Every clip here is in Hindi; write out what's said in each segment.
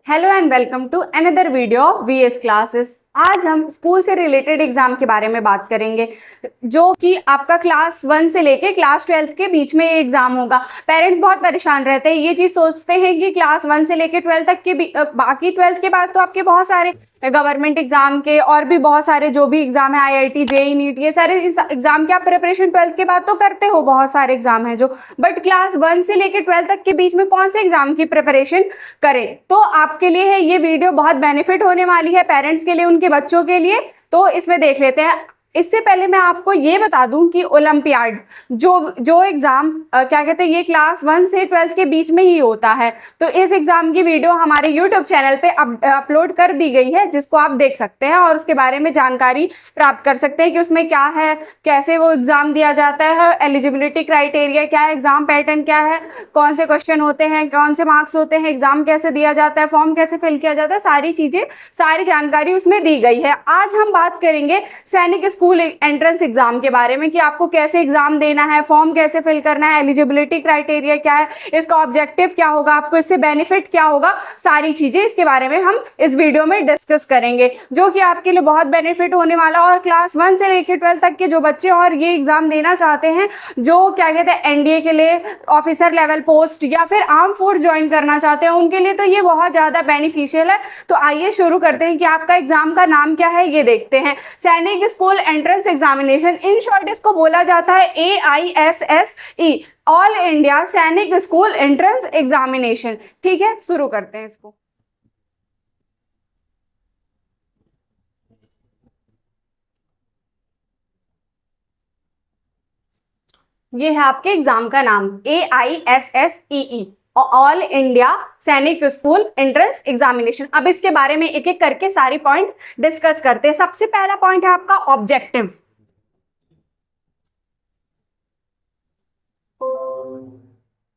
Hello and welcome to another video of VS classes. आज हम स्कूल से रिलेटेड एग्जाम के बारे में बात करेंगे, जो कि आपका क्लास 1 से लेके क्लास 12 के बीच में ये एग्जाम होगा। पेरेंट्स बहुत परेशान रहते हैं, ये चीज़ सोचते हैं कि क्लास 1 से लेके 12 तक के बाकी 12 के बाद तो आपके बहुत सारे गवर्नमेंट एग्जाम के और भी बहुत सारे जो भी एग्जाम है, आईआईटी, जेईई, नीट, ये सारे एग्जाम की आप प्रिपरेशन 12 के बाद तो करते हो, बहुत सारे एग्जाम है जो, बट क्लास 1 से लेके 12 तक के बीच में कौन से एग्जाम की प्रिपरेशन करें। तो आपके लिए है ये वीडियो, बहुत बेनिफिट होने वाली है पेरेंट्स के लिए, उनके बच्चों के लिए। तो इसमें देख लेते हैं। इससे पहले मैं आपको ये बता दूं कि ओलंपियाड जो एग्जाम क्या कहते हैं, ये क्लास 1 से 12 के बीच में ही होता है। तो इस एग्जाम की वीडियो हमारे यूट्यूब चैनल पे अपलोड कर दी गई है, जिसको आप देख सकते हैं और उसके बारे में जानकारी प्राप्त कर सकते हैं कि उसमें क्या है, कैसे वो एग्जाम दिया जाता है, एलिजिबिलिटी क्राइटेरिया क्या है, एग्जाम पैटर्न क्या है, कौन से क्वेश्चन होते हैं, कौन से मार्क्स होते हैं, एग्जाम कैसे दिया जाता है, फॉर्म कैसे फिल किया जाता है, सारी चीजें, सारी जानकारी उसमें दी गई है। आज हम बात करेंगे सैनिक स्कूल एंट्रेंस एग्जाम के बारे में कि आपको कैसे एग्जाम देना है, फॉर्म कैसे फिल करना है, एलिजिबिलिटी क्राइटेरिया क्या है, इसका ऑब्जेक्टिव क्या होगा, आपको इससे बेनिफिट क्या होगा, सारी चीजें इसके बारे में हम इस वीडियो में डिस्कस करेंगे, जो कि आपके लिए बहुत बेनिफिट होने वाला। और क्लास 1 से लेकर 12 तक के जो बच्चे और ये एग्जाम देना चाहते हैं, जो क्या कहते हैं एनडीए के लिए ऑफिसर लेवल पोस्ट या फिर आर्म फोर्स ज्वाइन करना चाहते हैं, उनके लिए तो ये बहुत ज्यादा बेनिफिशियल है। तो आइए शुरू करते हैं कि आपका एग्जाम का नाम क्या है, ये देखते हैं। सैनिक school entrance examination, in short इसको बोला जाता है AISSE, ऑल इंडिया सैनिक स्कूल एंट्रेंस एग्जामिनेशन। ठीक है, शुरू करते हैं इसको। ये है आपके एग्जाम का नाम, AISSEE, ऑल इंडिया सैनिक स्कूल एंट्रेंस एग्जामिनेशन। अब इसके बारे में एक एक करके सारी पॉइंट डिस्कस करते हैं। सबसे पहला पॉइंट है आपका ऑब्जेक्टिव।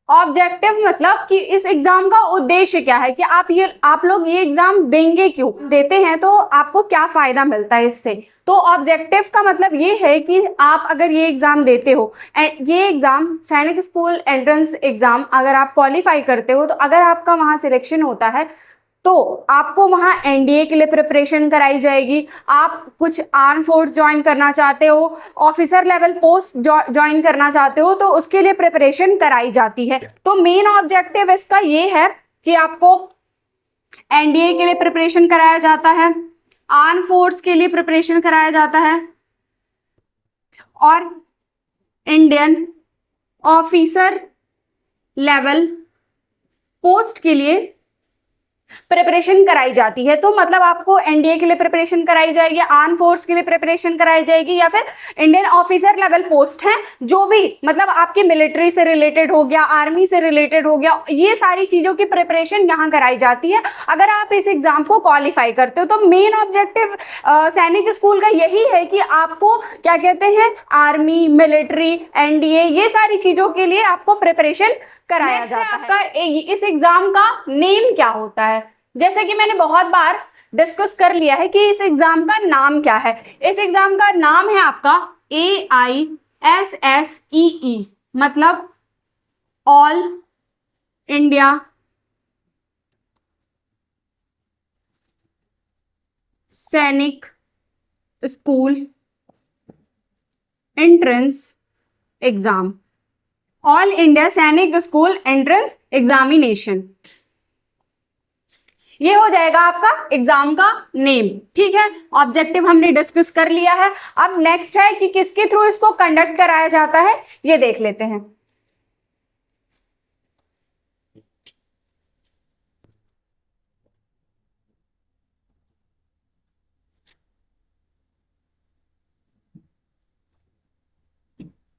ऑब्जेक्टिव मतलब कि इस एग्जाम का उद्देश्य क्या है, कि आप लोग ये एग्जाम देंगे, क्यों देते हैं, तो आपको क्या फायदा मिलता है इससे। तो ऑब्जेक्टिव का मतलब ये है कि आप अगर ये एग्जाम देते हो, ये एग्जाम सैनिक स्कूल एंट्रेंस एग्जाम अगर आप क्वालिफाई करते हो, तो अगर आपका वहां सिलेक्शन होता है तो आपको वहां एनडीए के लिए प्रिपरेशन कराई जाएगी। आप कुछ आर्म फोर्स ज्वाइन करना चाहते हो, ऑफिसर लेवल पोस्ट ज्वाइन करना चाहते हो, तो उसके लिए प्रिपरेशन कराई जाती है। तो मेन ऑब्जेक्टिव इसका ये है कि आपको एनडीए के लिए प्रिपरेशन कराया जाता है, आर्म फोर्स के लिए प्रिपरेशन कराया जाता है, और इंडियन ऑफिसर लेवल पोस्ट के लिए प्रिपरेशन कराई जाती है। तो मतलब आपको एनडीए के लिए प्रिपरेशन कराई जाएगी, आर्म फोर्स के लिए प्रिपरेशन कराई जाएगी, या फिर इंडियन ऑफिसर लेवल पोस्ट है, जो भी मतलब आपकी मिलिट्री से रिलेटेड हो गया, आर्मी से रिलेटेड हो गया, ये सारी चीजों की प्रिपरेशन यहाँ कराई जाती है अगर आप इस एग्जाम को क्वालिफाई करते हो। तो मेन ऑब्जेक्टिव सैनिक स्कूल का यही है कि आपको क्या कहते हैं, आर्मी, मिलिट्री, एनडीए, ये सारी चीजों के लिए आपको प्रिपरेशन कराया जाता है। आपका इस एग्जाम का नेम क्या होता है, जैसे कि मैंने बहुत बार डिस्कस कर लिया है कि इस एग्जाम का नाम क्या है। इस एग्जाम का नाम है आपका AISSEE, मतलब ऑल इंडिया सैनिक school entrance exam, all India सैनिक स्कूल एंट्रेंस एग्जामिनेशन, ये हो जाएगा आपका एग्जाम का नेम। ठीक है, ऑब्जेक्टिव हमने डिस्कस कर लिया है। अब नेक्स्ट है कि किसके थ्रू इसको कंडक्ट कराया जाता है, ये देख लेते हैं।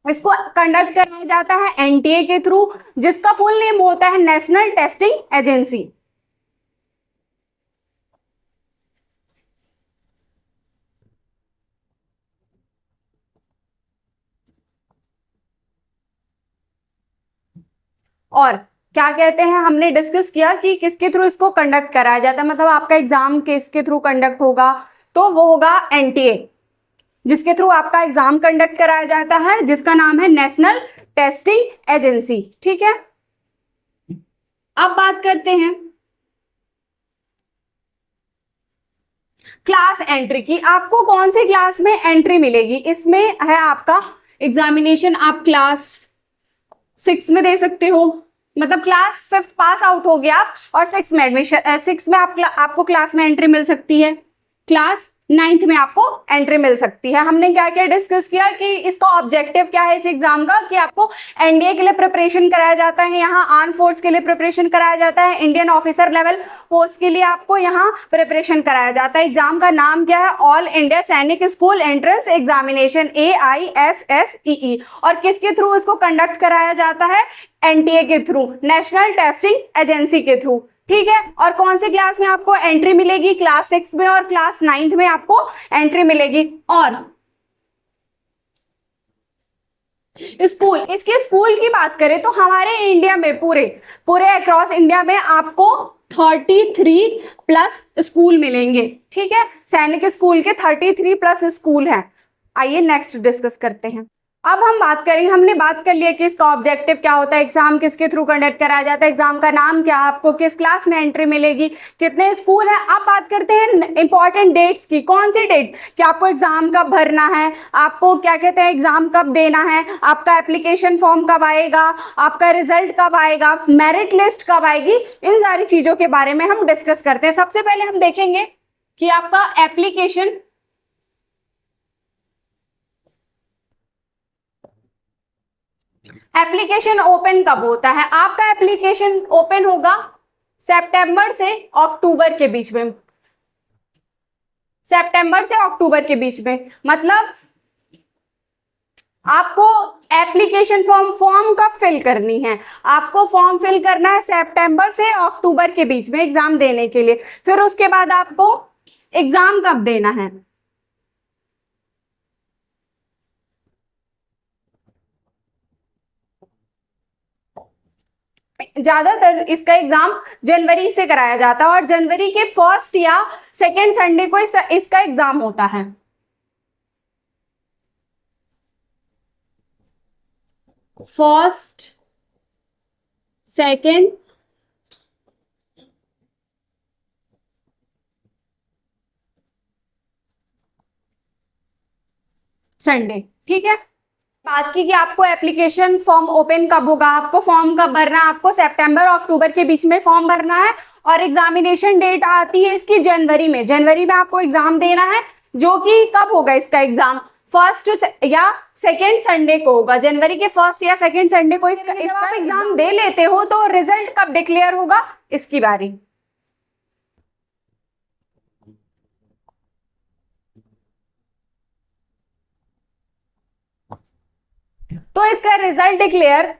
इसको कंडक्ट कराया जाता है एनटीए के थ्रू, जिसका फुल नेम होता है नेशनल टेस्टिंग एजेंसी। और क्या कहते हैं, हमने डिस्कस किया कि किसके थ्रू इसको कंडक्ट कराया जाता है, मतलब आपका एग्जाम किसके थ्रू कंडक्ट होगा, तो वो होगा एनटीए, जिसके थ्रू आपका एग्जाम कंडक्ट कराया जाता है, जिसका नाम है नेशनल टेस्टिंग एजेंसी। ठीक है, अब बात करते हैं क्लास एंट्री की, आपको कौन सी क्लास में एंट्री मिलेगी, इसमें है आपका एग्जामिनेशन। आप क्लास 6 में दे सकते हो, मतलब क्लास 5 पास आउट हो गया आप, और 6 में एडमिशन, 6 में आपको क्लास में एंट्री मिल सकती है, क्लास 9th में आपको एंट्री मिल सकती है। हमने क्या क्या डिस्कस किया कि इसका ऑब्जेक्टिव क्या है इस एग्जाम का, कि आपको एनडीए के लिए प्रिपरेशन कराया जाता है, यहाँ आर्म फोर्स के लिए प्रिपरेशन कराया जाता है, इंडियन ऑफिसर लेवल पोस्ट के लिए आपको यहाँ प्रिपरेशन कराया जाता है। एग्जाम का नाम क्या है, ऑल इंडिया सैनिक स्कूल एंट्रेंस एग्जामिनेशन, AISSEE। और किसके थ्रू इसको कंडक्ट कराया जाता है, एनटीए के थ्रू, नेशनल टेस्टिंग एजेंसी के थ्रू, ठीक है। और कौन सी क्लास में आपको एंट्री मिलेगी, क्लास 6 में और क्लास 9th में आपको एंट्री मिलेगी। और स्कूल, इसके स्कूल की बात करें तो हमारे इंडिया में पूरे अक्रॉस इंडिया में आपको 33+ स्कूल मिलेंगे, ठीक है। सैनिक स्कूल के 33+ स्कूल हैं। आइए नेक्स्ट डिस्कस करते हैं। अब हम बात करेंगे, हमने बात कर लिया कि इसका ऑब्जेक्टिव क्या होता है, एग्जाम किसके थ्रू कंडक्ट कराया जाता है, एग्जाम का नाम क्या है, आपको किस क्लास में एंट्री मिलेगी, कितने स्कूल है। अब बात करते हैं इंपॉर्टेंट डेट्स की। कौन सी डेट, कि आपको एग्जाम कब भरना है, आपको क्या कहते हैं एग्जाम कब देना है, आपका एप्लीकेशन फॉर्म कब आएगा, आपका रिजल्ट कब आएगा, मेरिट लिस्ट कब आएगी, इन सारी चीजों के बारे में हम डिस्कस करते हैं। सबसे पहले हम देखेंगे कि आपका एप्लीकेशन ओपन कब होता है। आपका एप्लीकेशन ओपन होगा सितंबर से अक्टूबर के बीच में, सितंबर से अक्टूबर के बीच में। मतलब आपको एप्लीकेशन फॉर्म कब फिल करनी है, आपको फॉर्म फिल करना है सितंबर से अक्टूबर के बीच में एग्जाम देने के लिए। फिर उसके बाद आपको एग्जाम कब देना है, ज्यादातर इसका एग्जाम जनवरी से कराया जाता है, और जनवरी के फर्स्ट या सेकेंड संडे को इसका एग्जाम होता है। फर्स्ट, सेकेंड, संडे, ठीक है। बात की कि आपको एप्लीकेशन फॉर्म ओपन कब होगा, आपको फॉर्म कब भरना है, आपको सितंबर और अक्टूबर के बीच में फॉर्म भरना है। और एग्जामिनेशन डेट आती है इसकी जनवरी में, जनवरी में आपको एग्जाम देना है, जो कि कब होगा इसका एग्जाम, फर्स्ट या सेकेंड संडे को होगा, जनवरी के फर्स्ट या सेकेंड संडे को इसका एग्जाम दे लेते हो तो रिजल्ट कब डिक्लेयर होगा, इसकी बारी। तो इसका रिजल्ट डिक्लेयर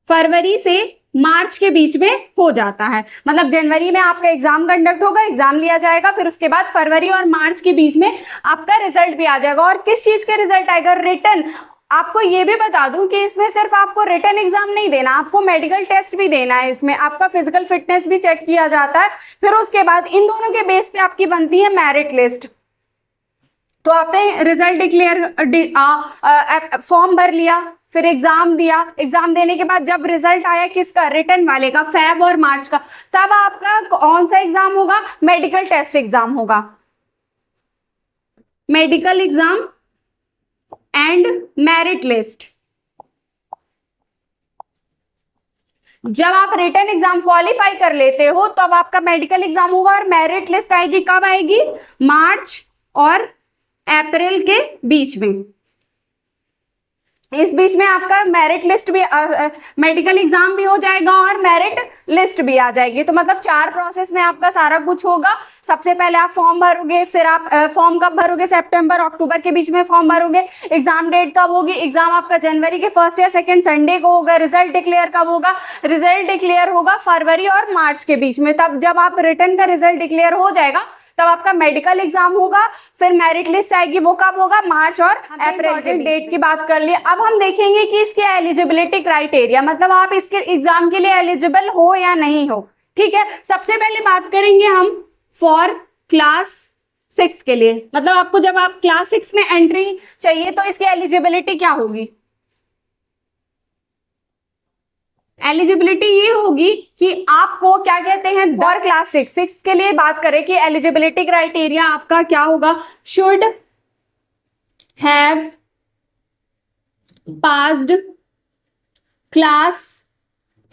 फरवरी से मार्च के बीच में हो जाता है। मतलब जनवरी में आपका एग्जाम कंडक्ट होगा, एग्जाम लिया जाएगा, फिर उसके बाद फरवरी और मार्च के बीच में आपका रिजल्ट भी आ जाएगा। और किस चीज का रिजल्ट आएगा, रिटन। आपको ये भी बता दूं कि इसमें सिर्फ आपको रिटन एग्जाम नहीं देना, आपको मेडिकल टेस्ट भी देना है, इसमें आपका फिजिकल फिटनेस भी चेक किया जाता है। फिर उसके बाद इन दोनों के बेस पे आपकी बनती है मेरिट लिस्ट। तो आपने रिजल्ट डिक्लेयर, फॉर्म भर लिया, फिर एग्जाम दिया, एग्जाम देने के बाद जब रिजल्ट आया किसका, रिटन वाले का, फेब और मार्च का, तब आपका कौन सा एग्जाम होगा, मेडिकल टेस्ट एग्जाम होगा, medical exam and merit list. जब आप रिटन एग्जाम क्वालिफाई कर लेते हो तब आपका मेडिकल एग्जाम होगा, और मेरिट लिस्ट आएगी कब आएगी, मार्च और अप्रैल के बीच में। इस बीच में आपका मेरिट लिस्ट भी, मेडिकल एग्जाम भी हो जाएगा और मेरिट लिस्ट भी आ जाएगी। तो मतलब 4 प्रोसेस में आपका सारा कुछ होगा। सबसे पहले आप फॉर्म भरोगे, फिर आप फॉर्म कब भरोगे, सितंबर अक्टूबर के बीच में फॉर्म भरोगे, एग्जाम डेट कब होगी, एग्जाम आपका जनवरी के फर्स्ट या सेकेंड संडे को होगा, रिजल्ट डिक्लेयर कब होगा, रिजल्ट डिक्लेयर होगा फरवरी और मार्च के बीच में। तब जब आप रिटर्न का रिजल्ट डिक्लेयर हो जाएगा तब आपका मेडिकल एग्जाम होगा, फिर मेरिट लिस्ट आएगी, वो कब होगा, मार्च और अप्रैल के डेट की बात कर लिए। अब हम देखेंगे कि इसके एलिजिबिलिटी क्राइटेरिया, मतलब आप इसके एग्जाम के लिए एलिजिबल हो या नहीं हो, ठीक है। सबसे पहले बात करेंगे हम फॉर क्लास 6 के लिए, मतलब आपको जब आप क्लास 6 में एंट्री चाहिए तो इसकी एलिजिबिलिटी क्या होगी, एलिजिबिलिटी ये होगी कि आपको क्या कहते हैं, फॉर क्लास 6 के लिए बात करें कि एलिजिबिलिटी क्राइटेरिया आपका क्या होगा, should have passed class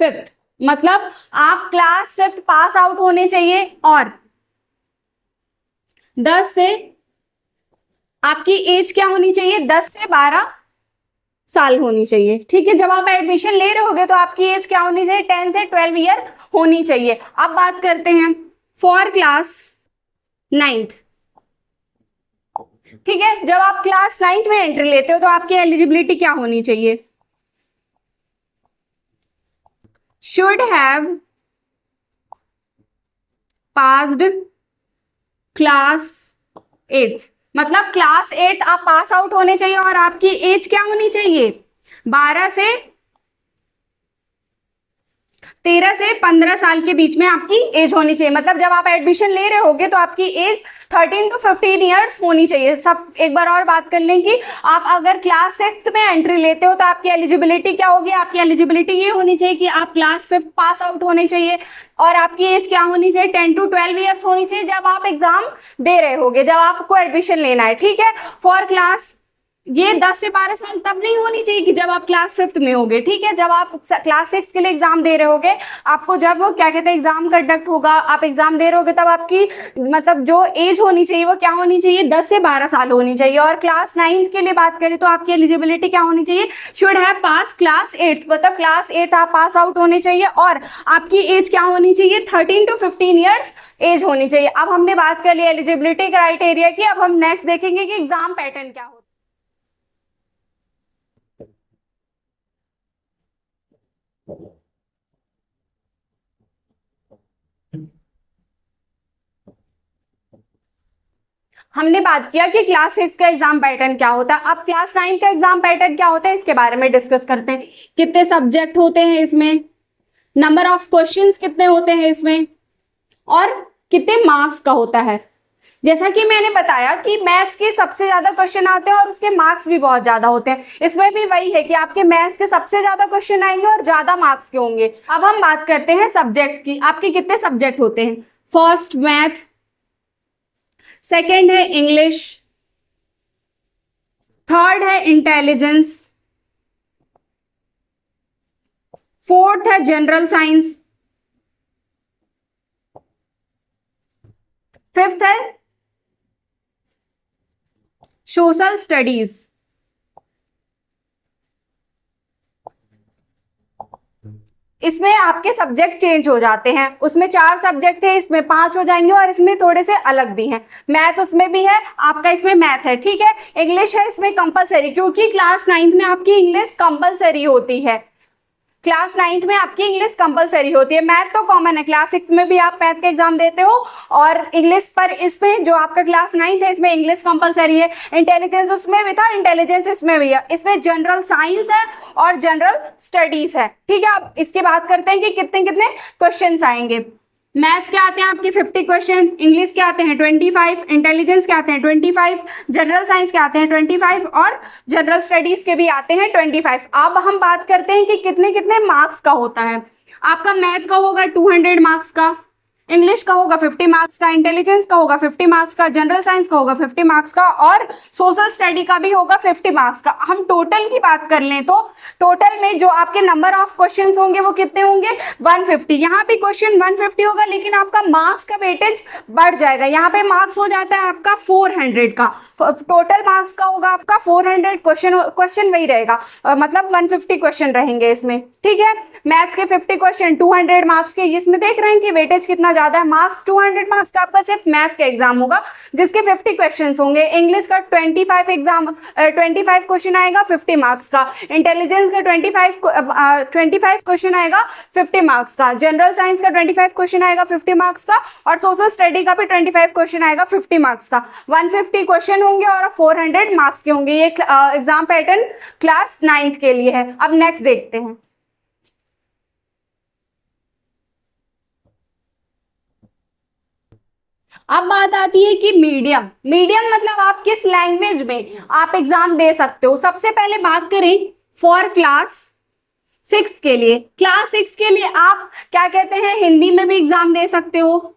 5th, मतलब आप क्लास 5th पास आउट होने चाहिए और 10 से आपकी एज क्या होनी चाहिए, 10 से 12 साल होनी चाहिए। ठीक है, जब आप एडमिशन ले रहे होगे तो आपकी एज क्या होनी चाहिए, 10 से 12 ईयर होनी चाहिए। अब बात करते हैं फॉर क्लास 9th। ठीक है, जब आप क्लास 9th में एंट्री लेते हो तो आपकी एलिजिबिलिटी क्या होनी चाहिए, should have passed class 8th, मतलब क्लास 8 आप पास आउट होने चाहिए और आपकी एज क्या होनी चाहिए, 12 से 13 से 15 साल के बीच में आपकी एज होनी चाहिए। मतलब जब आप एडमिशन ले रहे होगे तो आपकी एज 13 to 15 ईयर्स होनी चाहिए। सब एक बार और बात कर लें कि आप अगर क्लास 6 में एंट्री लेते हो तो आपकी एलिजिबिलिटी क्या होगी, आपकी एलिजिबिलिटी ये होनी चाहिए कि आप क्लास 5 पास आउट होने चाहिए और आपकी एज क्या होनी चाहिए, 10 to 12 ईयर्स होनी चाहिए जब आप एग्जाम दे रहे होगे, जब आपको एडमिशन लेना है। ठीक है, फॉर क्लास ये 10 से 12 साल तब नहीं होनी चाहिए कि जब आप क्लास 5th में होगे। ठीक है, जब आप क्लास 6 के लिए एग्जाम दे रहे होगे, आपको जब क्या कहते हैं एग्जाम कंडक्ट होगा, आप एग्जाम दे रहे होगे, तब आपकी मतलब जो एज होनी चाहिए वो क्या होनी चाहिए, 10 से 12 साल होनी चाहिए। और क्लास 9th के लिए बात करें तो आपकी एलिजिबिलिटी क्या होनी चाहिए, should have pass class 8th, मतलब क्लास 8 आप पास आउट होने चाहिए और आपकी एज क्या होनी चाहिए, 13 to 15 ईयर्स एज होनी चाहिए। अब हमने बात कर ली एलिजिबिलिटी क्राइटेरिया की, अब हम नेक्स्ट देखेंगे कि एग्जाम पैटर्न क्या होता है। हमने बात किया कि क्लास 6 का एग्जाम पैटर्न क्या होता है। अब क्लास 9 का एग्जाम पैटर्न क्या होता है इसके बारे में डिस्कस करते हैं। कितने सब्जेक्ट होते हैं इसमें, नंबर ऑफ क्वेश्चंस कितने होते हैं इसमें और कितने मार्क्स का होता है। जैसा कि मैंने बताया कि मैथ्स के सबसे ज्यादा क्वेश्चन आते हैं और उसके मार्क्स भी बहुत ज्यादा होते हैं। इसमें भी वही है कि आपके मैथ्स के सबसे ज्यादा क्वेश्चन आएंगे और ज्यादा मार्क्स के होंगे। अब हम बात करते हैं सब्जेक्ट्स की, आपके कितने सब्जेक्ट होते हैं। फर्स्ट मैथ, सेकेंड है इंग्लिश, थर्ड है इंटेलिजेंस, फोर्थ है जनरल साइंस, फिफ्थ है सोशल स्टडीज। इसमें आपके सब्जेक्ट चेंज हो जाते हैं, उसमें 4 सब्जेक्ट है, इसमें 5 हो जाएंगे और इसमें थोड़े से अलग भी हैं। मैथ उसमें भी है आपका, इसमें मैथ है। ठीक है, इंग्लिश है इसमें कंपलसरी, क्योंकि क्लास 9th में आपकी इंग्लिश कंपलसरी होती है। क्लास 9th में आपकी इंग्लिश कंपलसरी होती है। मैथ तो कॉमन है, क्लास 6 में भी आप मैथ का एग्जाम देते हो और इंग्लिश पर इसमें जो आपका क्लास 9th है इसमें इंग्लिश कंपलसरी है। इंटेलिजेंस उसमें भी था, इंटेलिजेंस इसमें भी है। इसमें जनरल साइंस है और जनरल स्टडीज है। ठीक है, अब इसकी बात करते हैं कि कितने कितने क्वेश्चन आएंगे। मैथ्स के आते हैं आपके 50 क्वेश्चन, इंग्लिश के आते हैं 25, इंटेलिजेंस के आते हैं 25, जनरल साइंस के आते हैं 25 और जनरल स्टडीज के भी आते हैं 25। अब हम बात करते हैं कि कितने कितने मार्क्स का होता है। आपका मैथ का होगा 200 मार्क्स का, इंग्लिश का होगा 50 मार्क्स का, इंटेलिजेंस का होगा 50 मार्क्स का, जनरल साइंस का होगा 50 मार्क्स का और सोशल स्टडी का भी होगा 50 मार्क्स का। हम टोटल की बात कर लें तो टोटल में जो आपके नंबर ऑफ क्वेश्चंस होंगे वो कितने होंगे, 150। यहाँ पे क्वेश्चन 150 होगा लेकिन आपका मार्क्स का वेटेज बढ़ जाएगा। यहाँ पे मार्क्स हो जाता है आपका 400 का, टोटल मार्क्स का होगा आपका 400। क्वेश्चन वही रहेगा, मतलब 150 क्वेश्चन रहेंगे इसमें। ठीक है, मैथ्स के 50 क्वेश्चन 200 मार्क्स के, इसमें देख रहे हैं कि वेटेज कितना ज्यादा है। मार्क्स 200 मार्क्स का आपका सिर्फ मैथ का एग्जाम होगा जिसके 50 क्वेश्चंस होंगे। इंग्लिश का 25 क्वेश्चन आएगा 50 मार्क्स का, इंटेलिजेंस का 25 क्वेश्चन आएगा 50 मार्क्स का, जनरल साइंस का 25 क्वेश्चन आएगा 50 मार्क्स का और सोशल स्टडी का भी 25 क्वेश्चन आएगा 50 मार्क्स का। 150 क्वेश्चन होंगे और 400 मार्क्स के होंगे। ये एग्जाम पैटर्न क्लास 9th के लिए है। अब नेक्स्ट देखते हैं। अब बात आती है कि मीडियम मतलब आप किस लैंग्वेज में आप एग्जाम दे सकते हो। सबसे पहले बात करें फॉर क्लास सिक्स के लिए, क्लास सिक्स के लिए आप क्या कहते हैं, हिंदी में भी एग्जाम दे सकते हो,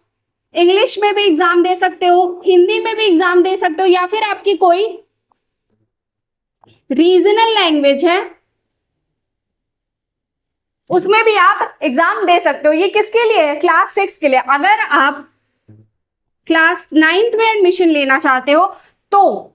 इंग्लिश में भी एग्जाम दे सकते हो, हिंदी में भी एग्जाम दे सकते हो, या फिर आपकी कोई रीजनल लैंग्वेज है उसमें भी आप एग्जाम दे सकते हो। ये किसके लिए है, क्लास सिक्स के लिए। अगर आप क्लास नाइन्थ में एडमिशन लेना चाहते हो तो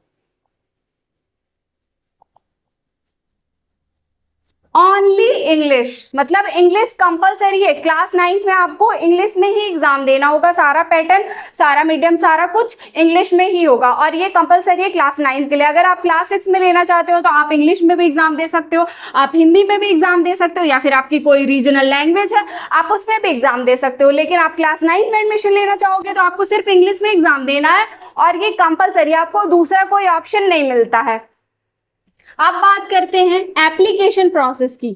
ओनली इंग्लिश, मतलब इंग्लिश कंपलसरी है। क्लास नाइन्थ में आपको इंग्लिश में ही एग्जाम देना होगा, सारा पैटर्न, सारा मीडियम, सारा कुछ इंग्लिश में ही होगा, और ये कंपलसरी है क्लास नाइन्थ के लिए। अगर आप क्लास सिक्स में लेना चाहते हो तो आप इंग्लिश में भी एग्जाम दे सकते हो, आप हिंदी में भी एग्जाम दे सकते हो, या फिर आपकी कोई रीजनल लैंग्वेज है आप उसमें भी एग्जाम दे सकते हो। लेकिन आप क्लास नाइन्थ में एडमिशन लेना चाहोगे तो आपको सिर्फ इंग्लिश में एग्जाम देना है, और ये कंपलसरी, आपको दूसरा कोई ऑप्शन नहीं मिलता है। अब बात करते हैं एप्लीकेशन प्रोसेस की।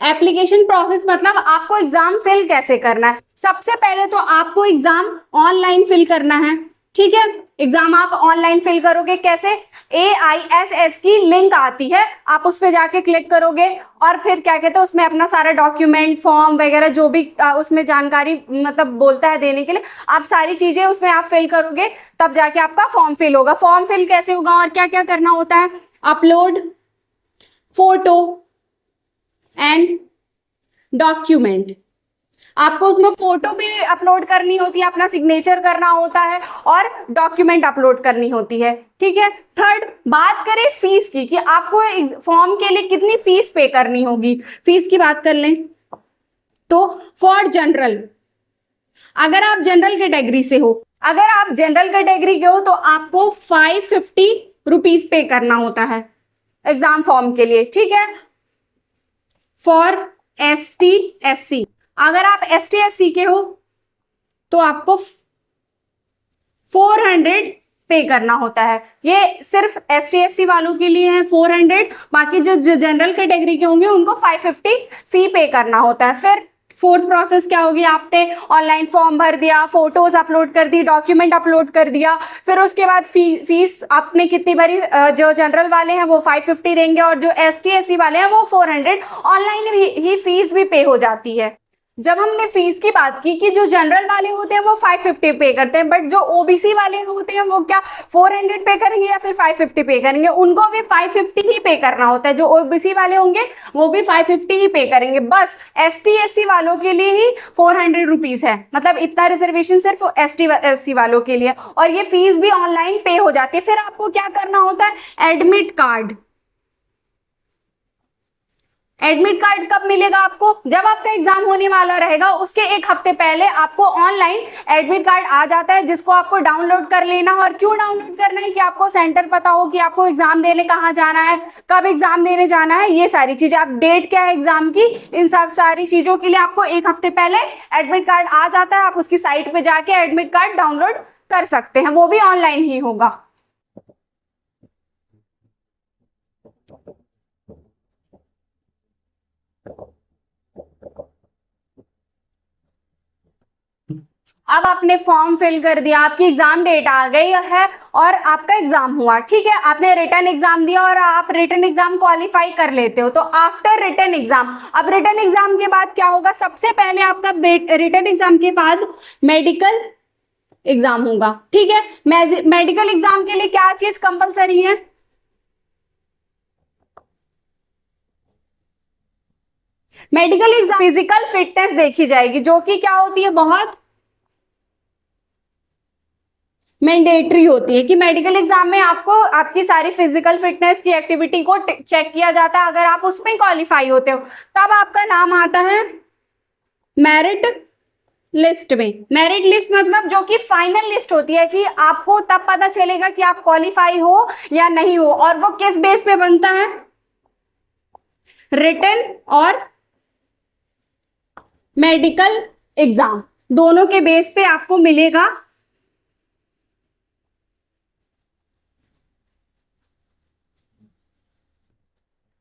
एप्लीकेशन प्रोसेस मतलब आपको एग्जाम फिल कैसे करना है। सबसे पहले तो आपको एग्जाम ऑनलाइन फिल करना है, ठीक है। एग्जाम आप ऑनलाइन फिल करोगे कैसे, AISS की लिंक आती है, आप उस पर जाके क्लिक करोगे, और फिर क्या कहते हैं उसमें अपना सारा डॉक्यूमेंट, फॉर्म वगैरह जो भी उसमें जानकारी मतलब बोलता है देने के लिए, आप सारी चीजें उसमें आप फिल करोगे, तब जाके आपका फॉर्म फिल होगा। फॉर्म फिल कैसे होगा और क्या क्या करना होता है, अपलोड फोटो एंड डॉक्यूमेंट, आपको उसमें फोटो भी अपलोड करनी होती है, अपना सिग्नेचर करना होता है, और डॉक्यूमेंट अपलोड करनी होती है, ठीक है। थर्ड, बात करें फीस की कि आपको फॉर्म के लिए कितनी फीस पे करनी होगी। फीस की बात कर लें तो फॉर जनरल, अगर आप जनरल कैटेगरी से हो, अगर आप जनरल कैटेगरी के हो तो आपको 550 रुपीज पे करना होता है एग्जाम फॉर्म के लिए, ठीक है। फॉर ST SC, अगर आप ST SC के हो तो आपको 400 पे करना होता है। ये सिर्फ ST SC वालों के लिए है 400, बाकी जो जनरल कैटेगरी के होंगे उनको 550 फी पे करना होता है। फिर फोर्थ प्रोसेस क्या होगी, आपने ऑनलाइन फॉर्म भर दिया, फोटोज अपलोड कर दी, डॉक्यूमेंट अपलोड कर दिया, फिर उसके बाद फीस आपने कितनी भरी, जो जनरल वाले हैं वो 550 देंगे, और जो ST SC वाले हैं वो 400, ऑनलाइन ही फीस भी पे हो जाती है। जब हमने फीस की बात की कि जो जनरल वाले होते हैं वो 550 पे करते हैं, बट जो OBC वाले होते हैं वो क्या 400 पे करेंगे या फिर 550 पे करेंगे, उनको भी 550 ही पे करना होता है। जो OBC वाले होंगे वो भी 550 ही पे करेंगे, बस ST SC वालों के लिए ही 400 रुपीज है, मतलब इतना रिजर्वेशन सिर्फ ST SC वालों के लिए, और ये फीस भी ऑनलाइन पे हो जाती है। फिर आपको क्या करना होता है, एडमिट कार्ड। एडमिट कार्ड कब मिलेगा आपको, जब आपका एग्जाम होने वाला रहेगा उसके एक हफ्ते पहले आपको ऑनलाइन एडमिट कार्ड आ जाता है, जिसको आपको डाउनलोड कर लेना। और क्यों डाउनलोड करना है, कि आपको सेंटर पता हो, कि आपको एग्जाम देने कहाँ जाना है, कब एग्जाम देने जाना है, ये सारी चीजें, आप डेट क्या है एग्जाम की, इन सब सारी चीजों के लिए आपको एक हफ्ते पहले एडमिट कार्ड आ जाता है। आप उसकी साइट पे जाके एडमिट कार्ड डाउनलोड कर सकते हैं, वो भी ऑनलाइन ही होगा। अब आपने फॉर्म फिल कर दिया, आपकी एग्जाम डेट आ गई है और आपका एग्जाम हुआ, ठीक है। आपने रिटन एग्जाम दिया और आप रिटन एग्जाम क्वालिफाई कर लेते हो, तो आफ्टर रिटन एग्जाम, अब रिटन एग्जाम के बाद क्या होगा, सबसे पहले आपका रिटन एग्जाम के बाद मेडिकल एग्जाम होगा, ठीक है। मेडिकल एग्जाम के लिए क्या चीज कंपलसरी है, मेडिकल एग्जाम फिजिकल फिटनेस देखी जाएगी, जो कि क्या होती है, बहुत मैंडेटरी होती है, कि मेडिकल एग्जाम में आपको आपकी सारी फिजिकल फिटनेस की एक्टिविटी को चेक किया जाता है। अगर आप उसमें क्वालिफाई होते हो तब आपका नाम आता है मेरिट लिस्ट में। मेरिट लिस्ट मतलब जो कि फाइनल लिस्ट होती है, कि आपको तब पता चलेगा कि आप क्वालिफाई हो या नहीं हो, और वो किस बेस पे बनता है, रिटन और मेडिकल एग्जाम दोनों के बेस पे आपको मिलेगा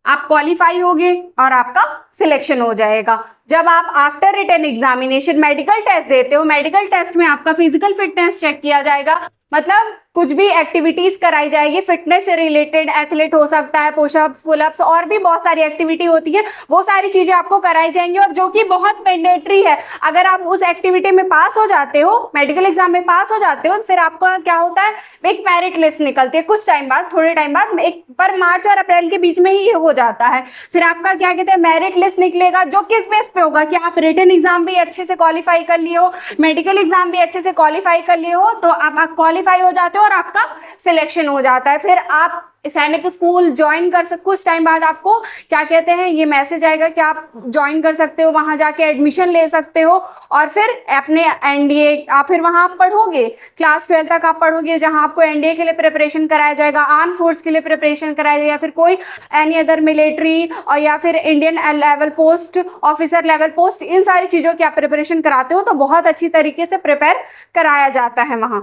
आप क्वालिफाई होगे और आपका सिलेक्शन हो जाएगा। जब आप after written examination medical test देते हो, मेडिकल टेस्ट में आपका फिजिकल फिटनेस चेक किया जाएगा, मतलब कुछ भी एक्टिविटीज कराई जाएगी फिटनेस से रिलेटेड, एथलीट हो सकता है, पुशअप्स, पुलअप्स और भी बहुत सारी एक्टिविटी होती है, वो सारी चीजें आपको कराई जाएंगी और जो कि बहुत मैंडेटरी है। अगर आप उस एक्टिविटी में पास हो जाते हो, मेडिकल एग्जाम में पास हो जाते हो, फिर आपका क्या होता है, एक मेरिट लिस्ट निकलती है कुछ टाइम बाद, थोड़े टाइम बाद, एक पर मार्च और अप्रैल के बीच में ही ये हो जाता है। फिर आपका क्या कहते हैं, मेरिट लिस्ट निकलेगा, जो किस बेस पे होगा कि आप रिटन एग्जाम भी अच्छे से क्वालिफाई कर लिए हो, मेडिकल एग्जाम भी अच्छे से क्वालिफाई कर लिए हो, तो आप क्वालिफाई हो जाते हो और आपका सिलेक्शन हो जाता है। फिर आप सैनिक स्कूल ज्वाइन कर सकते, कुछ टाइम बाद आपको क्या कहते हैं, ये मैसेज आएगा कि आप ज्वाइन कर सकते हो, वहां जाके एडमिशन ले सकते हो और फिर अपने एनडीए आप फिर वहां पढ़ोगे, क्लास 12 तक आप पढ़ोगे, जहां आपको एनडीए के लिए प्रिपरेशन कराया जाएगा, आर्म फोर्स के लिए प्रिपरेशन कराया जाएगा, या फिर कोई एनी अदर मिलिट्री और या फिर Indian level post, officer level post, इन सारी चीजों की आप प्रिपरेशन कराते हो, तो बहुत अच्छी तरीके से प्रिपेयर कराया जाता है वहां।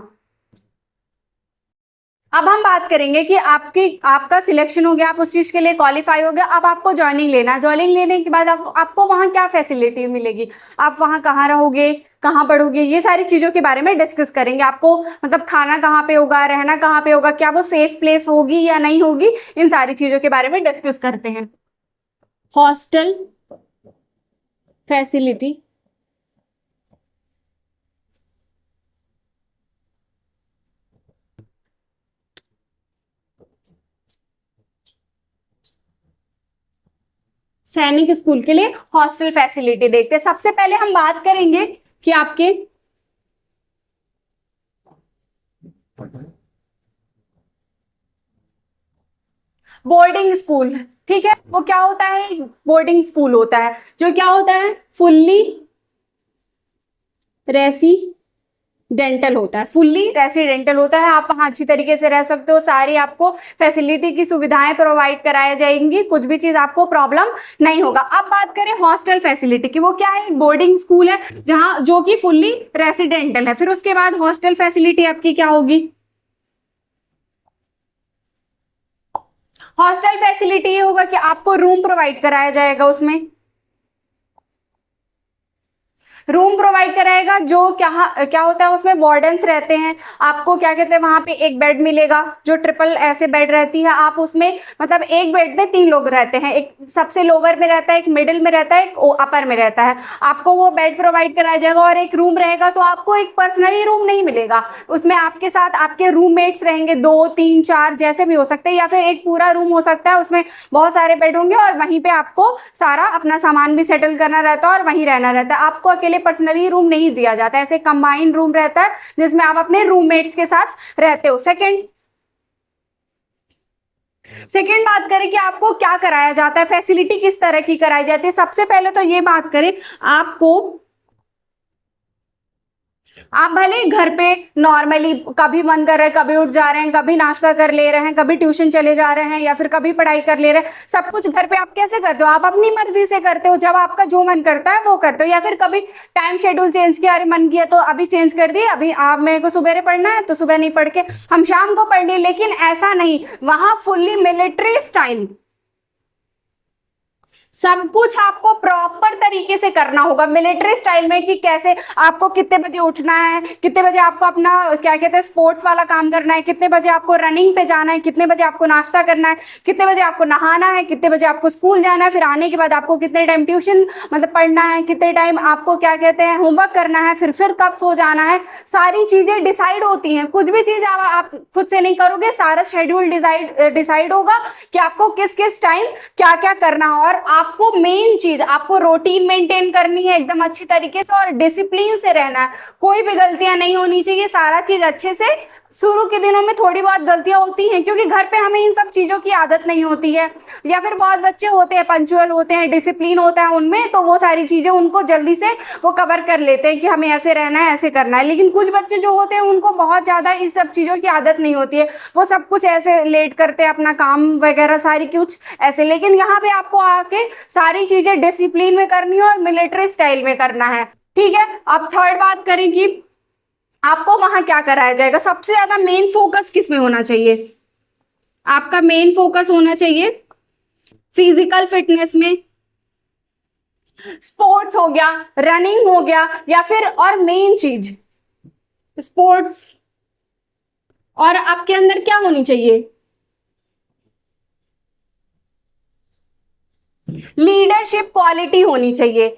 अब हम बात करेंगे कि आपका सिलेक्शन हो गया, आप उस चीज के लिए क्वालिफाई हो गया, अब आपको ज्वाइनिंग लेना है। ज्वाइनिंग लेने के बाद आपको वहां क्या फैसिलिटी मिलेगी, आप वहां कहाँ रहोगे, कहाँ पढ़ोगे, ये सारी चीजों के बारे में डिस्कस करेंगे। आपको मतलब खाना कहाँ पे होगा, रहना कहाँ पे होगा, क्या वो सेफ प्लेस होगी या नहीं होगी, इन सारी चीजों के बारे में डिस्कस करते हैं। हॉस्टल फैसिलिटी, सैनिक स्कूल के लिए हॉस्टल फैसिलिटी देखते हैं। सबसे पहले हम बात करेंगे कि आपके बोर्डिंग स्कूल, ठीक है, वो क्या होता है, बोर्डिंग स्कूल होता है, जो क्या होता है, फुल्ली रेसिडेंटल होता है, फुल्ली रेसिडेंटल होता है। आप वहां अच्छी तरीके से रह सकते हो, सारी आपको फैसिलिटी की सुविधाएं प्रोवाइड कराई जाएंगी, कुछ भी चीज आपको प्रॉब्लम नहीं होगा। अब बात करें हॉस्टल फैसिलिटी की, वो क्या है, बोर्डिंग स्कूल है जहां जो कि फुल्ली रेसिडेंटल है। फिर उसके बाद हॉस्टल फैसिलिटी आपकी क्या होगी, हॉस्टल फैसिलिटी ये होगा कि आपको रूम प्रोवाइड कराया जाएगा, उसमें रूम प्रोवाइड कराएगा, जो क्या होता है उसमें वार्डन्स रहते हैं, आपको क्या कहते हैं वहां पे एक बेड मिलेगा, जो ट्रिपल ऐसे बेड रहती है, आप उसमें मतलब एक बेड में 3 लोग रहते हैं, एक सबसे लोअर में रहता है, एक मिडिल में रहता है, एक अपर में रहता है, आपको वो बेड प्रोवाइड कराया जाएगा। और एक रूम रहेगा, तो आपको एक पर्सनली रूम नहीं मिलेगा, उसमें आपके साथ आपके रूममेट्स रहेंगे, 2 3 4 जैसे भी हो सकते हैं, या फिर एक पूरा रूम हो सकता है, उसमें बहुत सारे बेड होंगे और वहीं पे आपको सारा अपना सामान भी सेटल करना रहता है और वहीं रहना रहता है। आपको अकेले पर्सनली रूम नहीं दिया जाता, ऐसे कंबाइंड रूम रहता है जिसमें आप अपने रूममेट्स के साथ रहते हो। सेकंड बात करें कि आपको क्या कराया जाता है, फैसिलिटी किस तरह की कराई जाती है। सबसे पहले तो ये बात करें, आप भले घर पे नॉर्मली कभी मन कर रहे हैं, कभी उठ जा रहे हैं, कभी नाश्ता कर ले रहे हैं, कभी ट्यूशन चले जा रहे हैं, या फिर कभी पढ़ाई कर ले रहे हैं, सब कुछ घर पे आप कैसे करते हो, आप अपनी मर्जी से करते हो, जब आपका जो मन करता है वो करते हो, या फिर कभी टाइम शेड्यूल चेंज किया, अरे मन किया तो अभी चेंज कर दिए, अभी आप मेरे को सुबह पढ़ना है तो सुबह नहीं पढ़ के हम शाम को पढ़ लिए। लेकिन ऐसा नहीं, वहां फुल्ली मिलिट्री स्टाइल सब कुछ आपको प्रॉपर तरीके से करना होगा, मिलिट्री स्टाइल में, कि कैसे आपको कितने बजे उठना है, कितने बजे आपको अपना क्या कहते हैं स्पोर्ट्स वाला काम करना है, कितने बजे आपको रनिंग पे जाना है, कितने बजे आपको नाश्ता करना है, कितने बजे आपको नहाना है, कितने बजे आपको स्कूल जाना है, फिर आने के बाद आपको कितने टाइम ट्यूशन मतलब पढ़ना है, कितने टाइम आपको क्या कहते हैं होमवर्क करना है, फिर कब सो जाना है, सारी चीजें डिसाइड होती हैं। कुछ भी चीज आप खुद से नहीं करोगे, सारा शेड्यूल डिसाइड होगा कि आपको किस किस टाइम क्या क्या करना है। और आपको मेन चीज, आपको रूटीन मेंटेन करनी है एकदम अच्छी तरीके से और डिसिप्लिन से रहना है, कोई भी गलतियां नहीं होनी चाहिए, सारा चीज अच्छे से। शुरू के दिनों में थोड़ी बहुत गलतियां होती हैं क्योंकि घर पे हमें इन सब चीजों की आदत नहीं होती है, या फिर बहुत बच्चे होते हैं पंचुअल होते हैं, डिसिप्लिन होता है उनमें, तो वो सारी चीजें उनको जल्दी से वो कवर कर लेते हैं कि हमें ऐसे रहना है, ऐसे करना है। लेकिन कुछ बच्चे जो होते हैं उनको बहुत ज्यादा इस सब चीजों की आदत नहीं होती है, वो सब कुछ ऐसे लेट करते हैं अपना काम वगैरह सारी कुछ ऐसे। लेकिन यहाँ पे आपको आके सारी चीजें डिसिप्लिन में करनी है और मिलिट्री स्टाइल में करना है, ठीक है। अब थर्ड बात करें कि आपको वहां क्या कराया जाएगा। सबसे ज्यादा मेन फोकस किस में होना चाहिए, आपका मेन फोकस होना चाहिए फिजिकल फिटनेस में, स्पोर्ट्स हो गया, रनिंग हो गया, या फिर और मेन चीज स्पोर्ट्स, और आपके अंदर क्या होनी चाहिए, लीडरशिप क्वालिटी होनी चाहिए।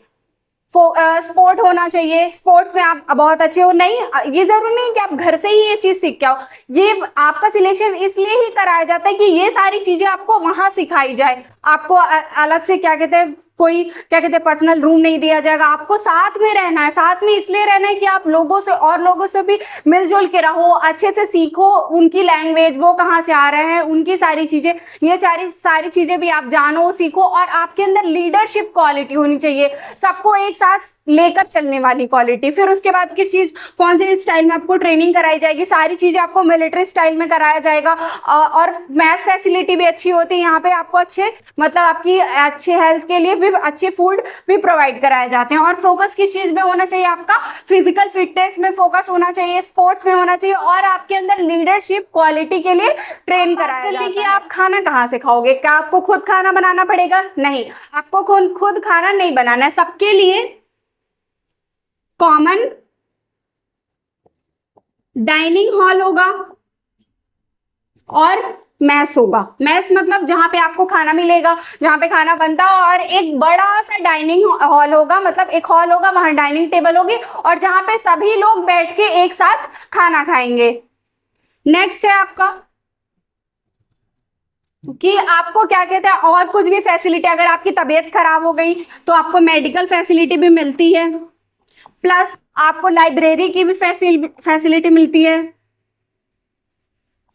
स्पोर्ट होना चाहिए, स्पोर्ट्स में आप बहुत अच्छे हो। नहीं, ये जरूरी नहीं कि आप घर से ही ये चीज सीख के आओ, ये आपका सिलेक्शन इसलिए ही कराया जाता है कि ये सारी चीजें आपको वहां सिखाई जाए। आपको अलग से क्या कहते हैं, कोई क्या कहते हैं पर्सनल रूम नहीं दिया जाएगा, आपको साथ में रहना है। साथ में इसलिए रहना है कि आप लोगों से और लोगों से भी मिलजुल के रहो, अच्छे से सीखो उनकी लैंग्वेज, वो कहाँ से आ रहे हैं, उनकी सारी चीजें, ये सारी चीजें भी आप जानो, सीखो। और आपके अंदर लीडरशिप क्वालिटी होनी चाहिए, सबको एक साथ लेकर चलने वाली क्वालिटी। फिर उसके बाद किस चीज, कौन से स्टाइल में आपको ट्रेनिंग कराई जाएगी, सारी चीजें आपको मिलिट्री स्टाइल में कराया जाएगा। और मैथ्स फैसिलिटी भी अच्छी होती है यहाँ पे, आपको अच्छे मतलब आपकी अच्छे हेल्थ के लिए भी अच्छे फूड भी प्रोवाइड कराए जाते हैं। और फोकस किस चीज में होना चाहिए, आपका फिजिकल फिटनेस में फोकस होना चाहिए, स्पोर्ट्स में होना चाहिए, और आपके अंदर लीडरशिप क्वालिटी के लिए ट्रेन कराया जाता है। कि आप खाना कहाँ से खाओगे, क्या आपको खुद खाना बनाना पड़ेगा? नहीं, आपको खुद खाना नहीं बनाना है। सबके लिए कॉमन डाइनिंग हॉल होगा और मैस होगा। मैस मतलब जहां पे आपको खाना मिलेगा, जहां पे खाना बनता है, और एक बड़ा सा डाइनिंग हॉल होगा, मतलब एक हॉल होगा, वहां डाइनिंग टेबल होगी, और जहां पे सभी लोग बैठ के एक साथ खाना खाएंगे। नेक्स्ट है आपका कि आपको क्या कहते हैं, और कुछ भी फैसिलिटी, अगर आपकी तबीयत खराब हो गई तो आपको मेडिकल फैसिलिटी भी मिलती है, प्लस आपको लाइब्रेरी की भी फैसिलिटी मिलती है।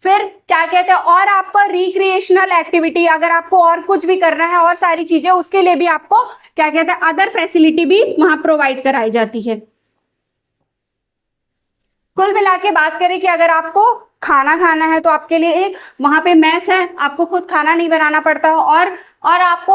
फिर क्या कहते हैं, और आपको रिक्रिएशनल एक्टिविटी, अगर आपको और कुछ भी करना है और सारी चीजें, उसके लिए भी आपको क्या कहते हैं अदर फैसिलिटी भी वहां प्रोवाइड कराई जाती है। कुल मिला के बात करें कि अगर आपको खाना खाना है तो आपके लिए एक वहां पे मैस है, आपको खुद खाना नहीं बनाना पड़ता, और आपको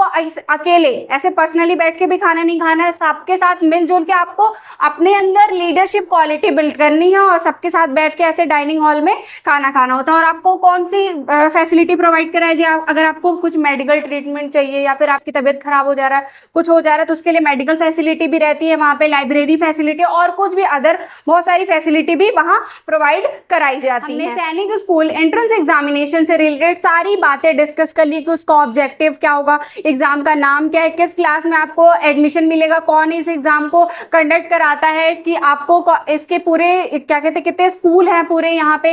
अकेले ऐसे पर्सनली बैठ के भी खाना नहीं खाना है, सबके साथ मिलजुल के आपको अपने अंदर लीडरशिप क्वालिटी बिल्ड करनी है, और सबके साथ बैठ के ऐसे डाइनिंग हॉल में खाना खाना होता है। और आपको कौन सी फैसिलिटी प्रोवाइड कराई जाए, अगर आपको कुछ मेडिकल ट्रीटमेंट चाहिए, या फिर आपकी तबीयत खराब हो जा रहा है, कुछ हो जा रहा है, तो उसके लिए मेडिकल फैसिलिटी भी रहती है वहां पे, लाइब्रेरी फैसिलिटी, और कुछ भी अदर बहुत सारी फैसिलिटी भी वहां प्रोवाइड कराई जाती है। सैनिक स्कूल एंट्रेंस एग्जामिनेशन से रिलेटेड सारी बातें डिस्कस कर ली कि उसका ऑब्जेक्टिव क्या होगा, एग्जाम का नाम क्या है, किस क्लास में आपको एडमिशन मिलेगा, कौन इस एग्जाम को कंडक्ट कराता है, कि आपको इसके पूरे क्या कहते हैं कितने स्कूल हैं पूरे यहाँ पे,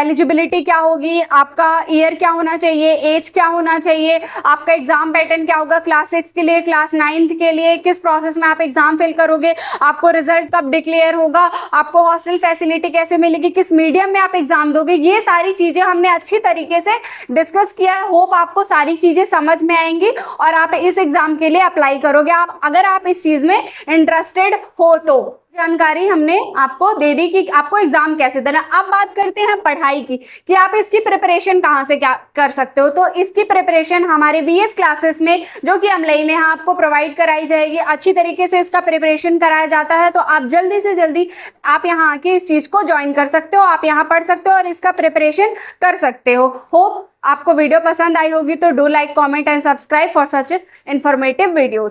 एलिजिबिलिटी क्या होगी, आपका ईयर क्या होना चाहिए, एज क्या होना चाहिए, आपका एग्जाम पैटर्न क्या होगा, क्लास 6 के लिए, क्लास 9 के लिए, किस प्रोसेस में आप एग्जाम फिल करोगे, आपको रिजल्ट कब डिक्लेयर होगा, आपको हॉस्टल फैसिलिटी कैसे मिलेगी, किस मीडियम में आप एग्जाम दोगे, ये सारी चीजें हमने अच्छी तरीके से डिस्कस किया है। होप आपको सारी चीजें समझ में आएंगी और आप इस एग्जाम के लिए अप्लाई करोगे, आप अगर आप इस चीज में इंटरेस्टेड हो तो। जानकारी हमने आपको दे दी कि आपको एग्जाम कैसे देना। अब बात करते हैं पढ़ाई की, कि आप इसकी प्रिपरेशन कहाँ से क्या कर सकते हो। तो इसकी प्रिपरेशन हमारे वीएस क्लासेस में, जो कि अमलई में आपको प्रोवाइड कराई जाएगी, अच्छी तरीके से इसका प्रिपरेशन कराया जाता है। तो आप जल्दी से जल्दी आप यहाँ आके इस चीज को ज्वाइन कर सकते हो, आप यहाँ पढ़ सकते हो और इसका प्रिपरेशन कर सकते हो। होप आपको वीडियो पसंद आई होगी, तो do like, comment and subscribe for such informative videos.